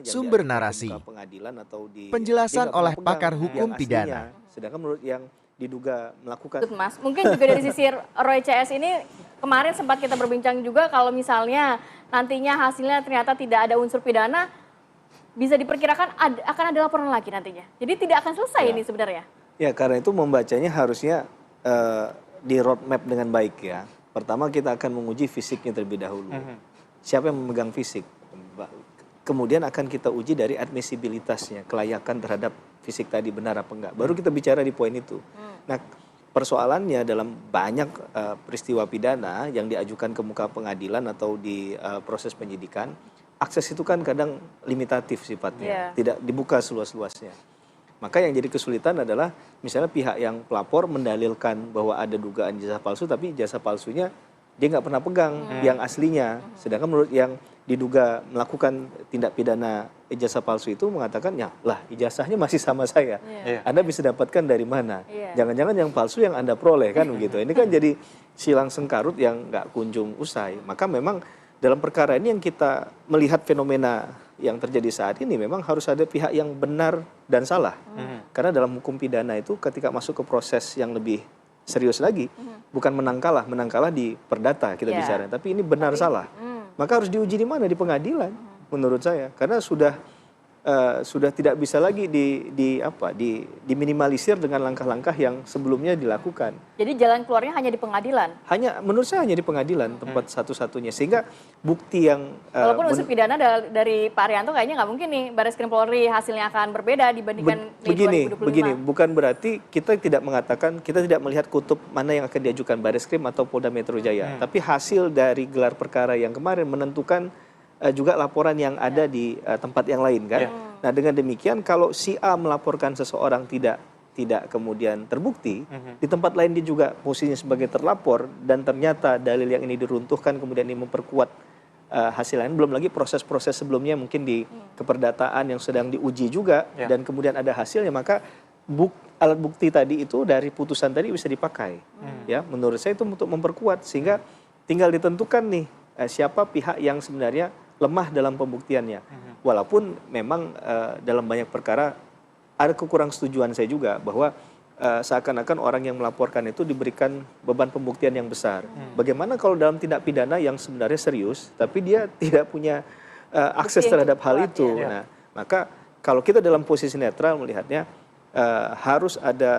Sumber narasi. Penjelasan oleh pakar hukum pidana. Sedangkan menurut yang diduga melakukan. Mas, mungkin juga dari sisi Roy CS ini kemarin sempat kita berbincang juga kalau misalnya nantinya hasilnya ternyata tidak ada unsur pidana, bisa diperkirakan akan ada laporan lagi nantinya. Jadi tidak akan selesai ini sebenarnya. Ya, karena itu membacanya harusnya di roadmap dengan baik ya. Pertama kita akan menguji fisiknya terlebih dahulu. Siapa yang memegang fisik? Kemudian akan kita uji dari admisibilitasnya, kelayakan terhadap fisik tadi benar apa enggak. Baru kita bicara di poin itu. Nah, persoalannya dalam banyak peristiwa pidana yang diajukan ke muka pengadilan atau di proses penyidikan, akses itu kan kadang limitatif sifatnya, tidak dibuka seluas-luasnya. Maka yang jadi kesulitan adalah misalnya pihak yang pelapor mendalilkan bahwa ada dugaan ijazah palsu, tapi ijazah palsunya dia nggak pernah pegang yang aslinya. Sedangkan menurut yang diduga melakukan tindak pidana ijazah palsu itu mengatakan, ya lah ijazahnya masih sama saya. Anda bisa dapatkan dari mana? Jangan-jangan yang palsu yang Anda peroleh kan begitu. Ini kan jadi silang sengkarut yang nggak kunjung usai. Maka memang dalam perkara ini yang kita melihat fenomena yang terjadi saat ini memang harus ada pihak yang benar dan salah. Karena dalam hukum pidana itu ketika masuk ke proses yang lebih serius lagi, bukan menang kalah di perdata kita bicara, tapi ini benar salah. Maka harus diuji di mana? Di pengadilan menurut saya. Karena sudah tidak bisa lagi diminimalisir dengan langkah-langkah yang sebelumnya dilakukan. Jadi jalan keluarnya hanya di pengadilan? Menurut saya hanya di pengadilan, tempat satu-satunya. Sehingga bukti yang... Walaupun unsur pidana dari Pak Arianto kayaknya nggak mungkin nih Barreskrim Polri hasilnya akan berbeda dibandingkan Mei 2025. Begini, bukan berarti kita tidak mengatakan, kita tidak melihat kutub mana yang akan diajukan Barreskrim atau Polda Metro Jaya. Tapi hasil dari gelar perkara yang kemarin menentukan juga laporan yang ada di tempat yang lain kan. Nah dengan demikian kalau si A melaporkan seseorang tidak kemudian terbukti, di tempat lain dia juga posisinya sebagai terlapor dan ternyata dalil yang ini diruntuhkan kemudian ini memperkuat hasil lain, belum lagi proses-proses sebelumnya mungkin di keperdataan yang sedang diuji juga dan kemudian ada hasilnya, maka alat bukti tadi itu dari putusan tadi bisa dipakai. Ya, menurut saya itu untuk memperkuat sehingga tinggal ditentukan nih siapa pihak yang sebenarnya lemah dalam pembuktiannya. Walaupun memang dalam banyak perkara ada kekurangsetujuan saya juga bahwa seakan-akan orang yang melaporkan itu diberikan beban pembuktian yang besar. Bagaimana kalau dalam tindak pidana yang sebenarnya serius, tapi dia tidak punya akses terhadap hal itu. Nah, maka kalau kita dalam posisi netral melihatnya harus ada